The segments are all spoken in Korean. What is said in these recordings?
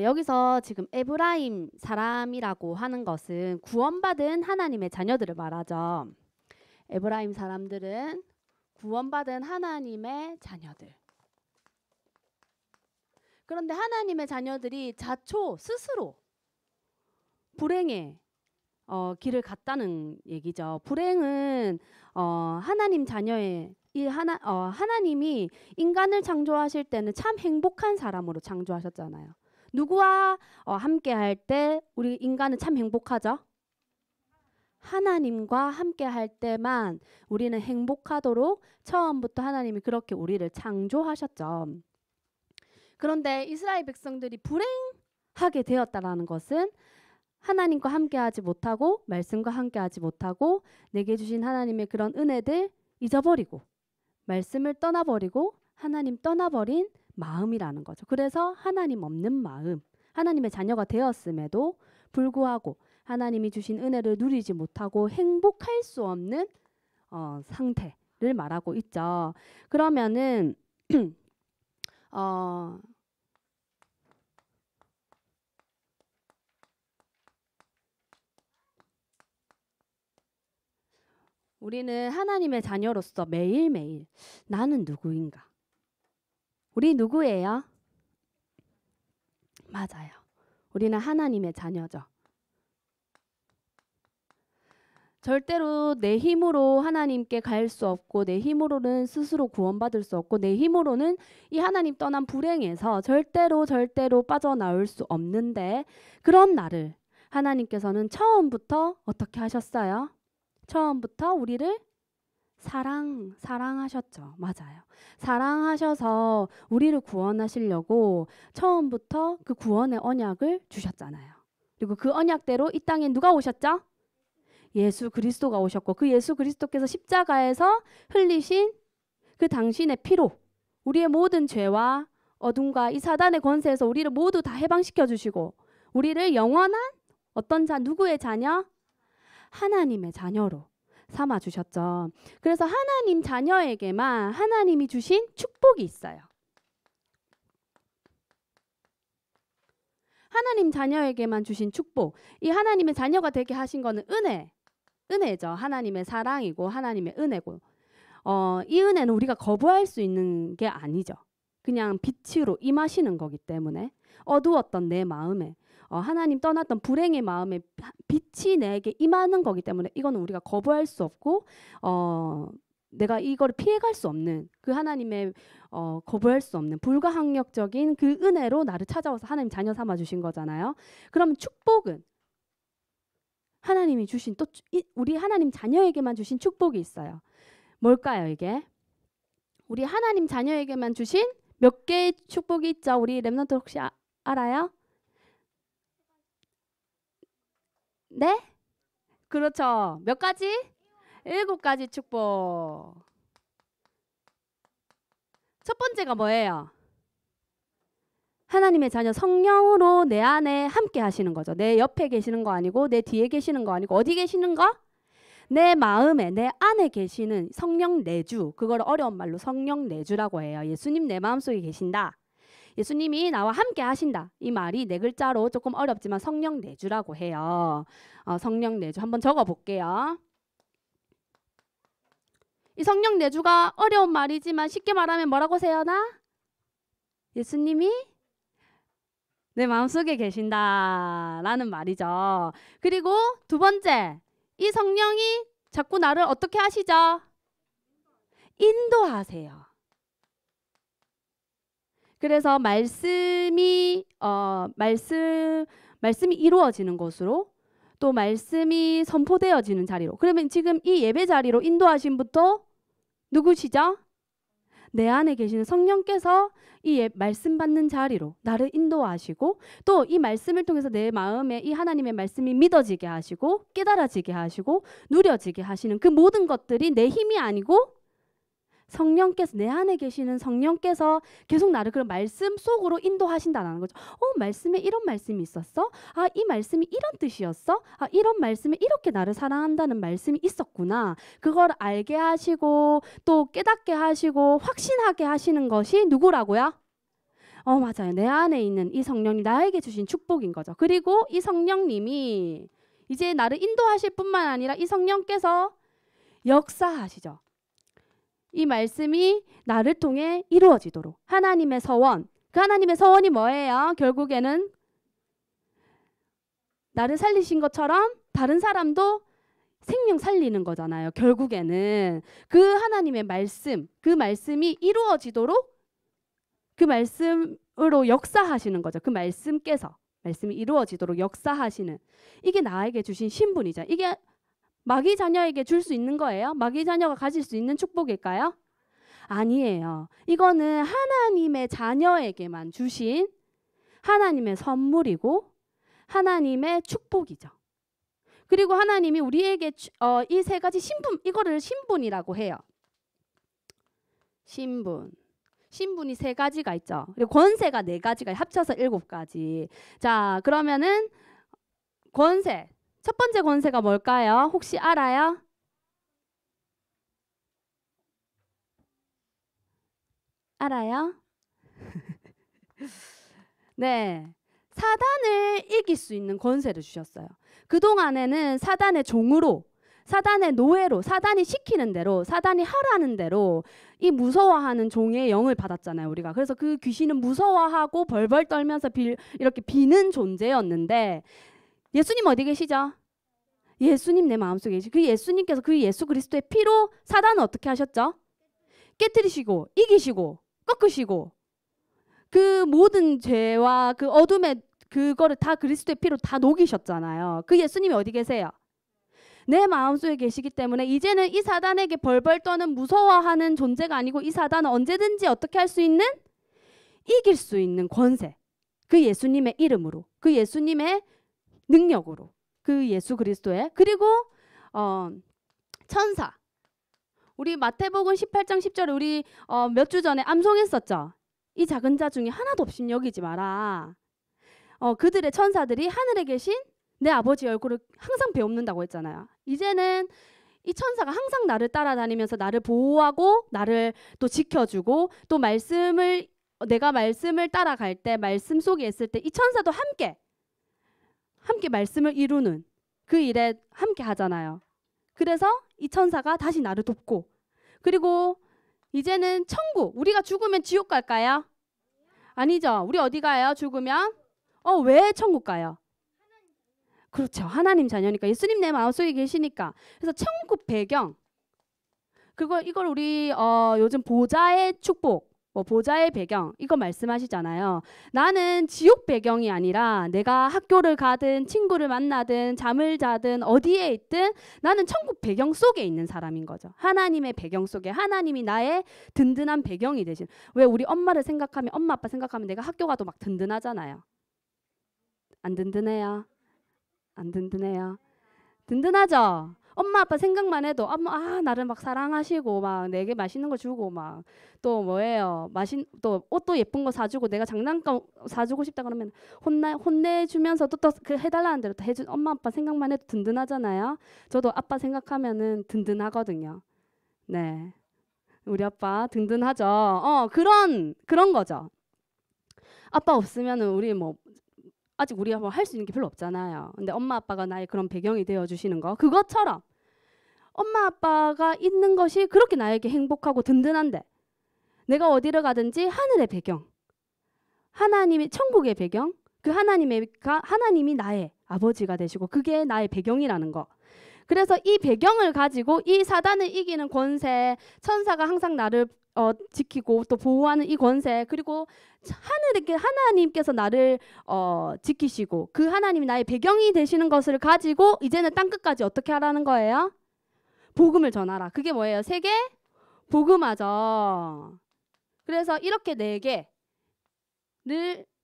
여기서 지금 에브라임 사람이라고 하는 것은 구원받은 하나님의 자녀들을 말하죠. 에브라임 사람들은 구원받은 하나님의 자녀들. 그런데 하나님의 자녀들이 자초 스스로 불행의 길을 갔다는 얘기죠. 불행은 하나님 자녀의 하나님이 인간을 창조하실 때는 참 행복한 사람으로 창조하셨잖아요. 누구와 함께 할 때 우리 인간은 참 행복하죠? 하나님과 함께 할 때만 우리는 행복하도록 처음부터 하나님이 그렇게 우리를 창조하셨죠. 그런데 이스라엘 백성들이 불행하게 되었다라는 것은 하나님과 함께하지 못하고 말씀과 함께하지 못하고 내게 주신 하나님의 그런 은혜들 잊어버리고 말씀을 떠나버리고 하나님 떠나버린 마음이라는 거죠. 그래서 하나님 없는 마음, 하나님의 자녀가 되었음에도 불구하고 하나님이 주신 은혜를 누리지 못하고 행복할 수 없는 상태를 말하고 있죠. 그러면은 우리는 하나님의 자녀로서 매일매일 나는 누구인가? 우리 누구예요? 맞아요. 우리는 하나님의 자녀죠. 절대로 내 힘으로 하나님께 갈 수 없고 내 힘으로는 스스로 구원받을 수 없고 내 힘으로는 이 하나님 떠난 불행에서 절대로 빠져나올 수 없는데 그런 나를 하나님께서는 처음부터 어떻게 하셨어요? 처음부터 우리를 사랑하셨죠. 맞아요. 사랑하셔서 우리를 구원하시려고 처음부터 그 구원의 언약을 주셨잖아요. 그리고 그 언약대로 이 땅에 누가 오셨죠? 예수 그리스도가 오셨고 그 예수 그리스도께서 십자가에서 흘리신 그 당신의 피로 우리의 모든 죄와 어둠과 이 사단의 권세에서 우리를 모두 다 해방시켜 주시고 우리를 영원한 어떤 누구의 자녀? 하나님의 자녀로 삼아 주셨죠. 그래서 하나님 자녀에게만 하나님이 주신 축복이 있어요. 하나님 자녀에게만 주신 축복. 이 하나님의 자녀가 되게 하신 거는 은혜죠. 하나님의 사랑이고 하나님의 은혜고. 이 은혜는 우리가 거부할 수 있는 게 아니죠. 그냥 빛으로 임하시는 거기 때문에 어두웠던 내 마음에 하나님 떠났던 불행의 마음에 빛이 내게 임하는 거기 때문에 이거는 우리가 거부할 수 없고 내가 이걸 피해갈 수 없는 그 하나님의 거부할 수 없는 불가항력적인 그 은혜로 나를 찾아와서 하나님 자녀 삼아 주신 거잖아요. 그럼 축복은 하나님이 주신 또 우리 하나님 자녀에게만 주신 축복이 있어요. 뭘까요 이게? 우리 하나님 자녀에게만 주신 몇 개의 축복이 있죠? 우리 렘넌트 혹시 알아요? 네? 그렇죠. 몇 가지? 7가지 축복. 첫 번째가 뭐예요? 하나님의 자녀 성령으로 내 안에 함께 하시는 거죠. 내 옆에 계시는 거 아니고 내 뒤에 계시는 거 아니고 어디 계시는 거? 내 마음에 내 안에 계시는 성령 내주. 그걸 어려운 말로 성령 내주라고 해요. 예수님 내 마음속에 계신다. 예수님이 나와 함께 하신다. 이 말이 4글자로 조금 어렵지만 성령 내주라고 해요. 성령 내주 한번 적어 볼게요. 이 성령 내주가 어려운 말이지만 쉽게 말하면 뭐라고 세연아? 예수님이 내 마음속에 계신다라는 말이죠. 그리고 두 번째, 이 성령이 자꾸 나를 어떻게 하시죠? 인도하세요. 그래서 말씀이 이루어지는 곳으로 또 말씀이 선포되어지는 자리로. 그러면 지금 이 예배 자리로 인도하신 분도 누구시죠? 내 안에 계시는 성령께서 이 말씀 받는 자리로 나를 인도하시고 또 이 말씀을 통해서 내 마음에 이 하나님의 말씀이 믿어지게 하시고 깨달아지게 하시고 누려지게 하시는 그 모든 것들이 내 힘이 아니고 성령께서 내 안에 계시는 성령께서 계속 나를 그런 말씀 속으로 인도하신다는 거죠. 말씀에 이런 말씀이 있었어? 이 말씀이 이런 뜻이었어? 이런 말씀에 이렇게 나를 사랑한다는 말씀이 있었구나. 그걸 알게 하시고 또 깨닫게 하시고 확신하게 하시는 것이 누구라고요? 맞아요. 내 안에 있는 이 성령님 나에게 주신 축복인 거죠. 그리고 이 성령님이 이제 나를 인도하실 뿐만 아니라 이 성령께서 역사하시죠. 이 말씀이 나를 통해 이루어지도록 하나님의 서원. 그 하나님의 서원이 뭐예요? 결국에는 나를 살리신 것처럼 다른 사람도 생명 살리는 거잖아요. 결국에는 그 하나님의 말씀, 그 말씀이 이루어지도록 그 말씀으로 역사하시는 거죠. 그 말씀께서 말씀이 이루어지도록 역사하시는 이게 나에게 주신 신분이죠. 이게 마귀 자녀에게 줄 수 있는 거예요? 마귀 자녀가 가질 수 있는 축복일까요? 아니에요. 이거는 하나님의 자녀에게만 주신 하나님의 선물이고 하나님의 축복이죠. 그리고 하나님이 우리에게 이 세 가지 신분, 이거를 신분이라고 해요. 신분. 신분이 세 가지가 있죠. 그리고 권세가 네 가지가 합쳐서 7가지. 자, 그러면은 권세. 첫 번째 권세가 뭘까요? 혹시 알아요? 알아요? 네. 사단을 이길 수 있는 권세를 주셨어요. 그동안에는 사단의 종으로, 사단의 노예로, 사단이 시키는 대로, 사단이 하라는 대로 이 무서워하는 종의 영을 받았잖아요, 우리가. 그래서 그 귀신은 무서워하고 벌벌 떨면서 이렇게 비는 존재였는데 예수님 어디 계시죠? 예수님 내 마음속에 계시죠. 그 예수님께서 그 예수 그리스도의 피로 사단을 어떻게 하셨죠? 깨뜨리시고 이기시고 꺾으시고 그 모든 죄와 그 어둠의 그거를 다 그리스도의 피로 다 녹이셨잖아요. 그 예수님이 어디 계세요? 내 마음속에 계시기 때문에 이제는 이 사단에게 벌벌 떠는 무서워하는 존재가 아니고 이 사단은 언제든지 어떻게 할 수 있는? 이길 수 있는 권세. 그 예수님의 이름으로, 그 예수님의 능력으로, 그 예수 그리스도의. 그리고 천사. 우리 마태복음 18장 10절에 우리 몇 주 전에 암송했었죠. 이 작은 자 중에 하나도 없인 여기지 마라. 그들의 천사들이 하늘에 계신 내 아버지의 얼굴을 항상 배웁는다고 했잖아요. 이제는 이 천사가 항상 나를 따라다니면서 나를 보호하고 나를 또 지켜주고 또 내가 말씀을 따라갈 때 말씀 속에 있을 때 이 천사도 함께 말씀을 이루는 그 일에 함께 하잖아요. 그래서 이 천사가 다시 나를 돕고 그리고 이제는 천국, 우리가 죽으면 지옥 갈까요? 아니죠. 우리 어디 가요? 죽으면? 왜 천국 가요? 그렇죠. 하나님 자녀니까. 예수님 내 마음속에 계시니까. 그래서 천국 배경. 이걸 우리 요즘 보좌의 축복, 보좌의 배경 이거 말씀하시잖아요. 나는 지옥 배경이 아니라 내가 학교를 가든 친구를 만나든 잠을 자든 어디에 있든 나는 천국 배경 속에 있는 사람인 거죠. 하나님의 배경 속에 하나님이 나의 든든한 배경이 되신. 왜 우리 엄마를 생각하면 엄마 아빠 생각하면 내가 학교 가도 막 든든하잖아요. 안 든든해요? 안 든든해요? 든든하죠? 엄마 아빠 생각만 해도 나를 막 사랑하시고 막 내게 맛있는 거 주고 막 또 뭐예요? 또 옷도 예쁜 거 사주고 내가 장난감 사주고 싶다 그러면 혼내주면서도 또 그 해달라는 대로 또 해준 엄마 아빠 생각만 해도 든든하잖아요. 저도 아빠 생각하면은 든든하거든요. 네, 우리 아빠 든든하죠. 그런 거죠. 아빠 없으면은 우리 아직 우리가 할 수 있는 게 별로 없잖아요. 근데 엄마 아빠가 나의 그런 배경이 되어주시는 거. 그것처럼 엄마 아빠가 있는 것이 그렇게 나에게 행복하고 든든한데 내가 어디를 가든지 하늘의 배경, 하나님의 천국의 배경, 그 하나님이 나의 아버지가 되시고 그게 나의 배경이라는 거. 그래서 이 배경을 가지고 이 사단을 이기는 권세, 천사가 항상 나를 지키고 또 보호하는 이 권세, 그리고 하나님께서 나를 지키시고 그 하나님이 나의 배경이 되시는 것을 가지고 이제는 땅끝까지 어떻게 하라는 거예요? 복음을 전하라. 그게 뭐예요? 세계 복음하죠. 그래서 이렇게 4개를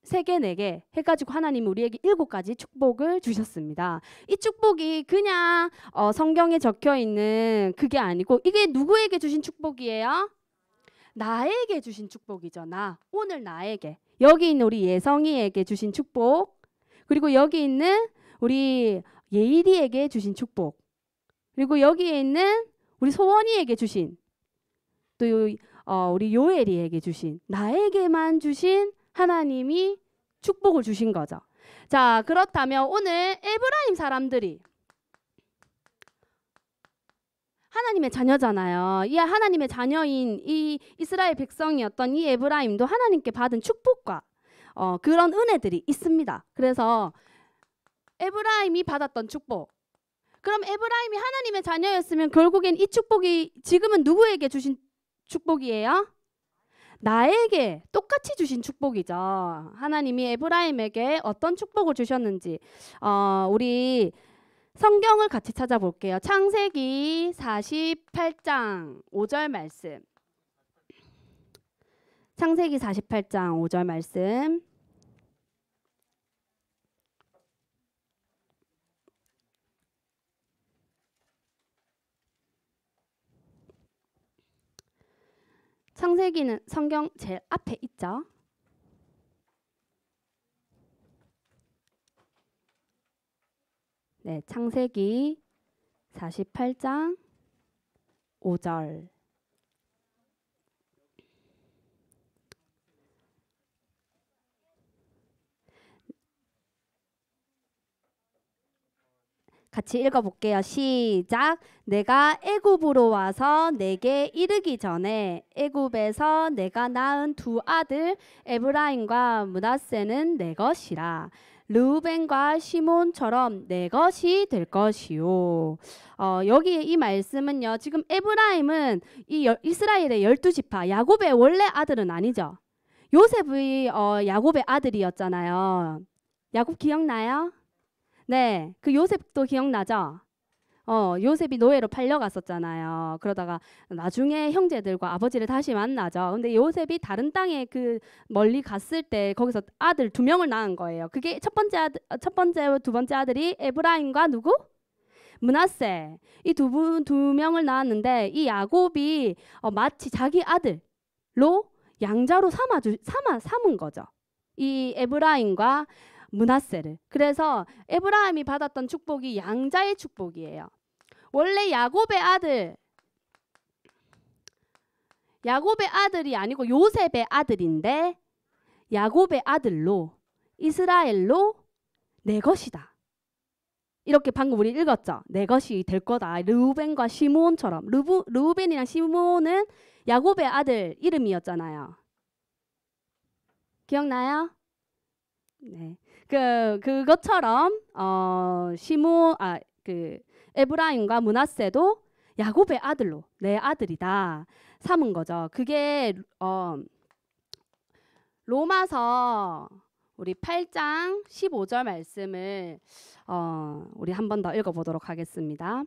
세계 4개 해가지고 하나님이 우리에게 7가지 축복을 주셨습니다. 이 축복이 그냥 성경에 적혀있는 그게 아니고 이게 누구에게 주신 축복이에요? 나에게 주신 축복이죠. 오늘 나에게. 여기 있는 우리 예성이에게 주신 축복, 그리고 여기 있는 우리 예일이에게 주신 축복, 그리고 여기에 있는 우리 소원이에게 주신, 또 우리 요엘이에게 주신, 나에게만 주신 하나님이 축복을 주신 거죠. 자, 그렇다면 오늘 에브라임 사람들이 하나님의 자녀잖아요. 이 하나님의 자녀인 이 이스라엘 백성이었던 이 에브라임도 하나님께 받은 축복과 그런 은혜들이 있습니다. 그래서 에브라임이 받았던 축복. 그럼 에브라임이 하나님의 자녀였으면 결국엔 이 축복이 지금은 누구에게 주신 축복이에요? 나에게 똑같이 주신 축복이죠. 하나님이 에브라임에게 어떤 축복을 주셨는지 우리 성경을 같이 찾아볼게요. 창세기 48장 5절 말씀. 창세기 48장 5절 말씀. 창세기는 성경 제일 앞에 있죠. 네, 창세기 48장 5절. 같이 읽어볼게요. 시작. 내가 애굽으로 와서 내게 이르기 전에 애굽에서 내가 낳은 두 아들 에브라임과 므낫세는 내 것이라. 르우벤과 시몬처럼 내 것이 될 것이요. 여기에 이 말씀은요. 지금 에브라임은 이스라엘의 12지파 야곱의 원래 아들은 아니죠. 요셉이 야곱의 아들이었잖아요. 야곱 기억나요? 네, 그 요셉도 기억나죠? 요셉이 노예로 팔려갔었잖아요. 그러다가 나중에 형제들과 아버지를 다시 만나죠. 근데 요셉이 다른 땅에 그 멀리 갔을 때 거기서 아들 2명을 낳은 거예요. 그게 첫 번째, 두 번째 아들이 에브라임과 누구? 므낫세. 이 두 명을 낳았는데 이 야곱이 마치 자기 아들로 양자로 삼은 거죠. 이 에브라임과 므낫세를. 그래서 에브라임이 받았던 축복이 양자의 축복이에요. 원래 야곱의 아들이 아니고 요셉의 아들인데 야곱의 아들로 이스라엘로 내 것이다. 이렇게 방금 우리 읽었죠. 내 것이 될 거다. 르우벤과 시몬처럼. 르우벤이랑 시몬은 야곱의 아들 이름이었잖아요. 기억나요? 네. 그것처럼 에브라임과 므낫세도 야곱의 아들로 내 아들이다 삼은 거죠. 그게 로마서 우리 8장 15절 말씀을 우리 한 번 더 읽어보도록 하겠습니다.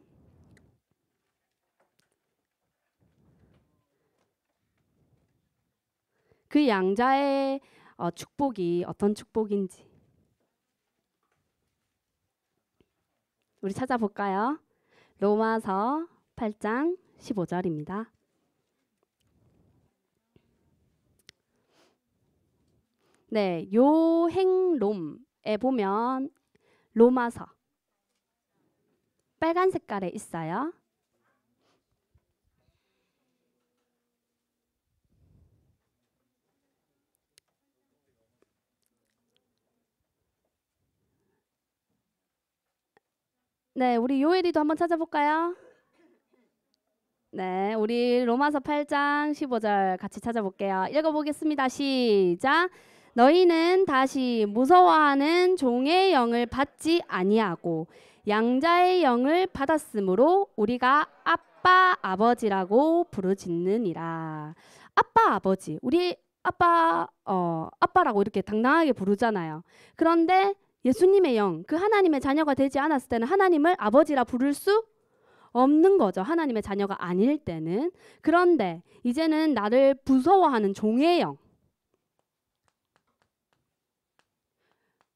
그 양자의 축복이 어떤 축복인지 우리 찾아볼까요? 로마서 8장 15절입니다. 네, 요행롬에 보면 로마서 빨간 색깔에 있어요. 네, 우리 요엘이도 한번 찾아볼까요? 네, 우리 로마서 8장 15절 같이 찾아볼게요. 읽어보겠습니다. 시작. 너희는 다시 무서워하는 종의 영을 받지 아니하고 양자의 영을 받았으므로 우리가 아빠 아버지라고 부르짖느니라. 아빠 아버지, 우리 아빠라고 이렇게 당당하게 부르잖아요. 그런데 예수님의 영, 그 하나님의 자녀가 되지 않았을 때는 하나님을 아버지라 부를 수 없는 거죠. 하나님의 자녀가 아닐 때는. 그런데 이제는 나를 무서워하는 종의 영.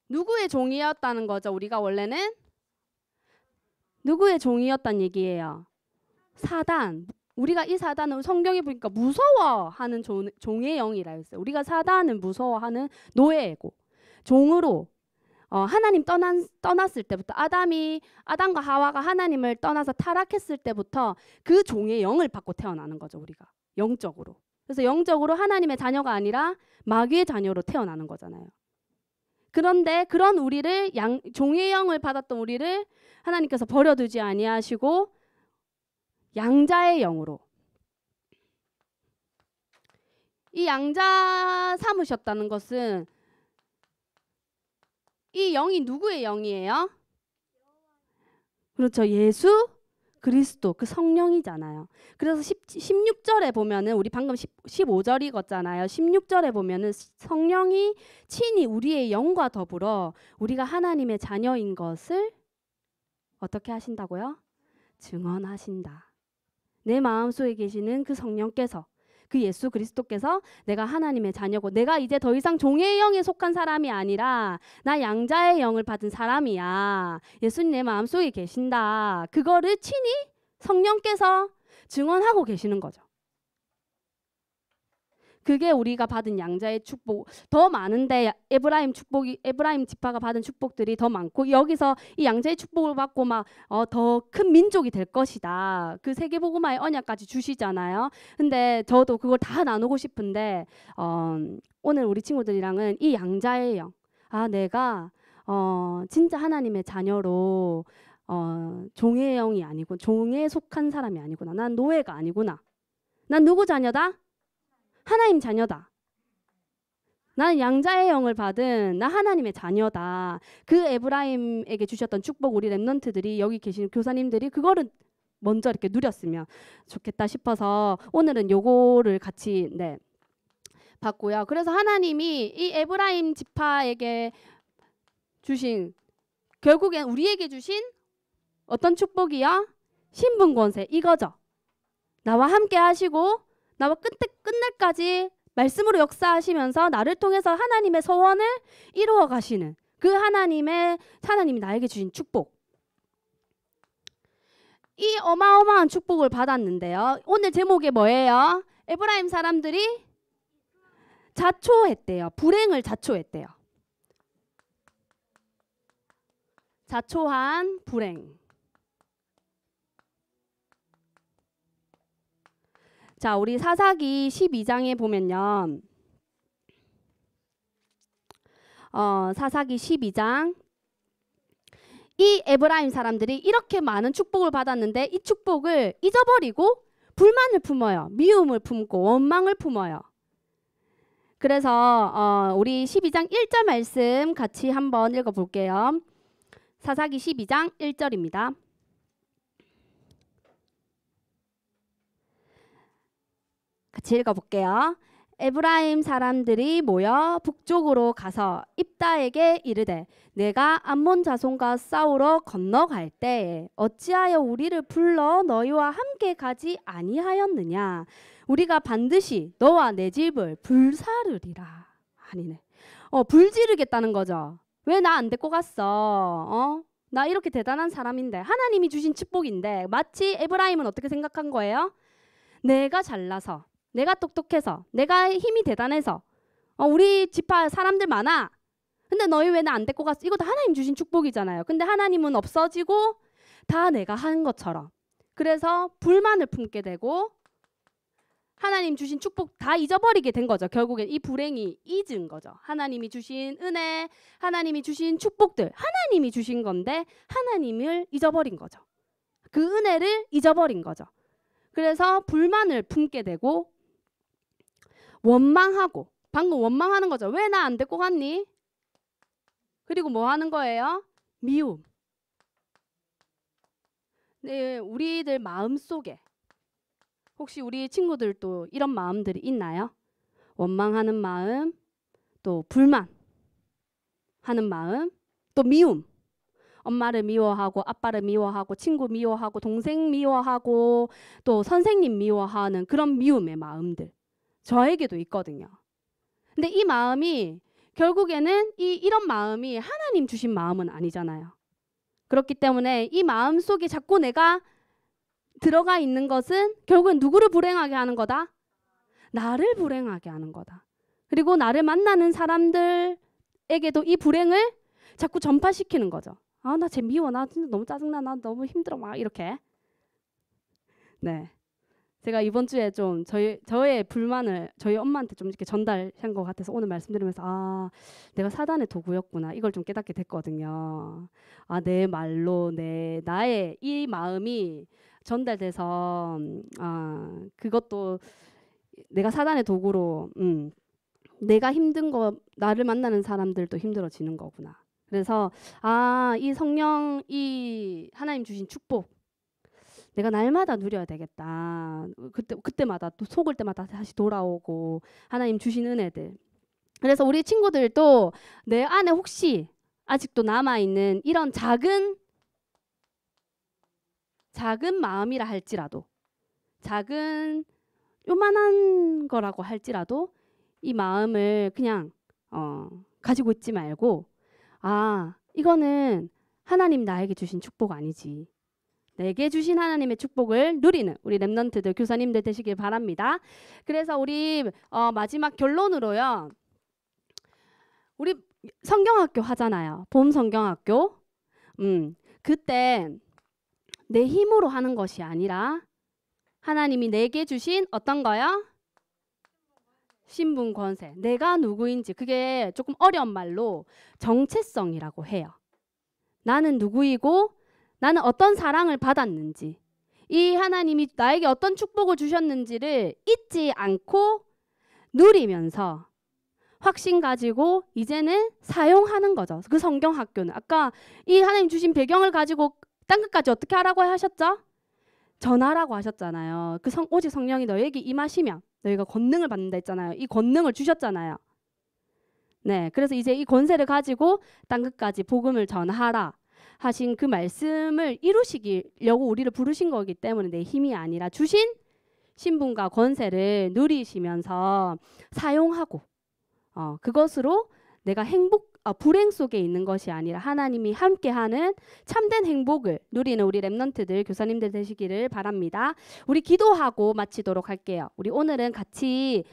누구의 종이었다는 거죠? 우리가 원래는 누구의 종이었단 얘기예요? 사단. 우리가 이 사단은 성경에 보니까 무서워하는 종의 영이라 했어요. 우리가 사단은 무서워하는 노예고 종으로 하나님 떠났을 때부터 아담과 하와가 하나님을 떠나서 타락했을 때부터 그 종의 영을 받고 태어나는 거죠. 우리가 영적으로. 그래서 영적으로 하나님의 자녀가 아니라 마귀의 자녀로 태어나는 거잖아요. 그런데 그런 우리를 종의 영을 받았던 우리를 하나님께서 버려두지 아니하시고 양자의 영으로 이 양자 삼으셨다는 것은 이 영이 누구의 영이에요? 그렇죠. 예수 그리스도 그 성령이잖아요. 그래서 16절에 보면은 우리 방금 15절 읽었잖아요. 16절에 보면은 성령이 친히 우리의 영과 더불어 우리가 하나님의 자녀인 것을 어떻게 하신다고요? 증언하신다. 내 마음속에 계시는 그 성령께서 그 예수 그리스도께서 내가 하나님의 자녀고 내가 이제 더 이상 종의 영에 속한 사람이 아니라 나 양자의 영을 받은 사람이야. 예수님 내 마음속에 계신다. 그거를 친히 성령께서 증언하고 계시는 거죠. 그게 우리가 받은 양자의 축복 더 많은데 에브라임 지파가 받은 축복들이 더 많고 여기서 이 양자의 축복을 받고 막 더 큰 민족이 될 것이다. 그 세계복음화의 언약까지 주시잖아요. 근데 저도 그걸 다 나누고 싶은데 오늘 우리 친구들이랑은 이 양자의 영 내가 진짜 하나님의 자녀로 종의 영이 아니고 종에 속한 사람이 아니구나. 난 노예가 아니구나. 난 누구 자녀다? 하나님 자녀다. 나는 양자의 영을 받은 나 하나님의 자녀다. 그 에브라임에게 주셨던 축복 우리 랩런트들이 여기 계신 교사님들이 그거를 먼저 이렇게 누렸으면 좋겠다 싶어서 오늘은 요거를 같이 봤고요. 그래서 하나님이 이 에브라임 지파에게 주신 결국엔 우리에게 주신 어떤 축복이요? 신분 권세 이거죠. 나와 함께 하시고 나와 끝날까지 말씀으로 역사하시면서 나를 통해서 하나님의 소원을 이루어 가시는 그 하나님이 나에게 주신 축복. 이 어마어마한 축복을 받았는데요. 오늘 제목이 뭐예요? 에브라임 사람들이 자초했대요. 불행을 자초했대요. 자초한 불행. 자, 우리 사사기 12장에 보면요. 사사기 12장 이 에브라임 사람들이 이렇게 많은 축복을 받았는데 이 축복을 잊어버리고 불만을 품어요. 미움을 품고 원망을 품어요. 그래서 우리 12장 1절 말씀 같이 한번 읽어볼게요. 사사기 12장 1절입니다. 같이 읽어볼게요. 에브라임 사람들이 모여 북쪽으로 가서 입다에게 이르되 내가 암몬 자손과 싸우러 건너갈 때에 어찌하여 우리를 불러 너희와 함께 가지 아니하였느냐. 우리가 반드시 너와 내 집을 불사르리라. 아니네. 불지르겠다는 거죠. 왜 나 안 데리고 갔어? 나 이렇게 대단한 사람인데 하나님이 주신 축복인데 마치 에브라임은 어떻게 생각한 거예요? 내가 잘나서 내가 똑똑해서 내가 힘이 대단해서 우리 지파 사람들 많아. 근데 너희 왜 나 안 데리고 갔어? 이것도 하나님 주신 축복이잖아요. 근데 하나님은 없어지고 다 내가 한 것처럼. 그래서 불만을 품게 되고 하나님 주신 축복 다 잊어버리게 된 거죠. 결국엔 이 불행이 잊은 거죠. 하나님이 주신 은혜, 하나님이 주신 축복들, 하나님이 주신 건데 하나님을 잊어버린 거죠. 그 은혜를 잊어버린 거죠. 그래서 불만을 품게 되고 원망하고 방금 원망하는 거죠. 왜 나 안 데리고 갔니? 그리고 뭐 하는 거예요? 미움. 네, 우리들 마음속에 혹시 우리 친구들도 이런 마음들이 있나요? 원망하는 마음, 또 불만하는 마음, 또 미움. 엄마를 미워하고 아빠를 미워하고 친구 미워하고 동생 미워하고 또 선생님 미워하는 그런 미움의 마음들. 저에게도 있거든요. 근데 이 마음이 결국에는 이런 마음이 하나님 주신 마음은 아니잖아요. 그렇기 때문에 이 마음 속에 자꾸 내가 들어가 있는 것은 결국엔 누구를 불행하게 하는 거다? 나를 불행하게 하는 거다. 그리고 나를 만나는 사람들에게도 이 불행을 자꾸 전파시키는 거죠. 나 쟤 미워. 나 진짜 너무 짜증나. 나 너무 힘들어. 막 이렇게. 네. 제가 이번 주에 좀 저의 불만을 저희 엄마한테 좀 이렇게 전달한 것 같아서 오늘 말씀드리면서 아, 내가 사단의 도구였구나. 이걸 좀 깨닫게 됐거든요. 아, 내 말로 나의 이 마음이 전달돼서 그것도 내가 사단의 도구로 내가 힘든 거 나를 만나는 사람들도 힘들어지는 거구나. 그래서 이 성령 이 하나님 주신 축복 내가 날마다 누려야 되겠다. 그때마다 또 속을 때마다 다시 돌아오고 하나님 주신 은혜들. 그래서 우리 친구들도 내 안에 혹시 아직도 남아있는 이런 작은 마음이라 할지라도 작은 요만한 거라고 할지라도 이 마음을 그냥 가지고 있지 말고 이거는 하나님 나에게 주신 축복 아니지. 내게 주신 하나님의 축복을 누리는 우리 랩런트들 교사님들 되시길 바랍니다. 그래서 우리 마지막 결론으로요. 우리 성경학교 하잖아요. 봄 성경학교. 그때 내 힘으로 하는 것이 아니라 하나님이 내게 주신 어떤 거요? 신분 권세. 내가 누구인지 그게 조금 어려운 말로 정체성이라고 해요. 나는 누구이고 나는 어떤 사랑을 받았는지 이 하나님이 나에게 어떤 축복을 주셨는지를 잊지 않고 누리면서 확신 가지고 이제는 사용하는 거죠. 그 성경학교는 아까 이 하나님 주신 배경을 가지고 땅끝까지 어떻게 하라고 하셨죠? 전하라고 하셨잖아요. 오직 성령이 너에게 임하시면 너희가 권능을 받는다 했잖아요. 이 권능을 주셨잖아요. 네, 그래서 이제 이 권세를 가지고 땅끝까지 복음을 전하라 하신 그 말씀을 이루시려고 우리를 부르신 거기 때문에 내 힘이 아니라 주신 신분과 권세를 누리시면서 사용하고 그것으로 내가 불행 속에 있는 것이 아니라 하나님이 함께하는 참된 행복을 누리는 우리 랩런트들 교사님들 되시기를 바랍니다. 우리 기도하고 마치도록 할게요. 우리 오늘은 같이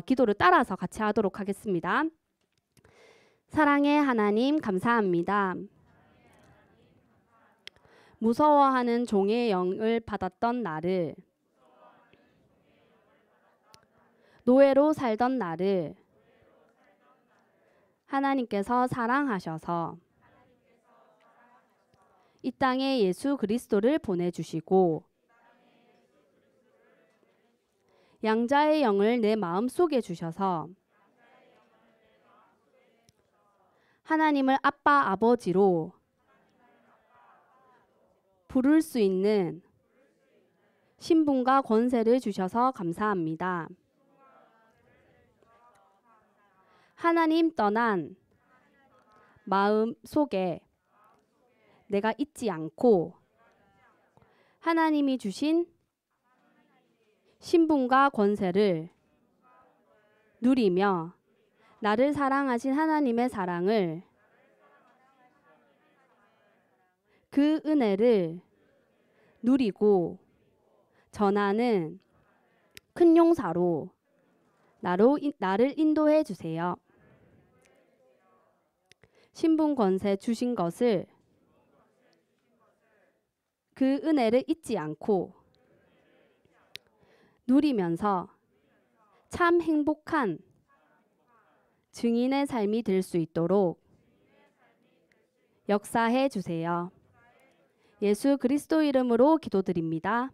기도를 따라서 같이 하도록 하겠습니다. 사랑의 하나님 감사합니다. 무서워하는 종의 영을 받았던 나를 노예로 살던 나를 하나님께서 사랑하셔서 이 땅에 예수 그리스도를 보내주시고 양자의 영을 내 마음속에 주셔서 하나님을 아빠 아버지로 부를 수 있는 신분과 권세를 주셔서 감사합니다. 하나님 떠난 마음 속에 내가 잊지 않고 하나님이 주신 신분과 권세를 누리며 나를 사랑하신 하나님의 사랑을 그 은혜를 누리고 전하는 큰 용사로 나를 인도해 주세요. 신분 권세 주신 것을 그 은혜를 잊지 않고 누리면서 참 행복한 증인의 삶이 될 수 있도록 역사해 주세요. 예수 그리스도 이름으로 기도드립니다.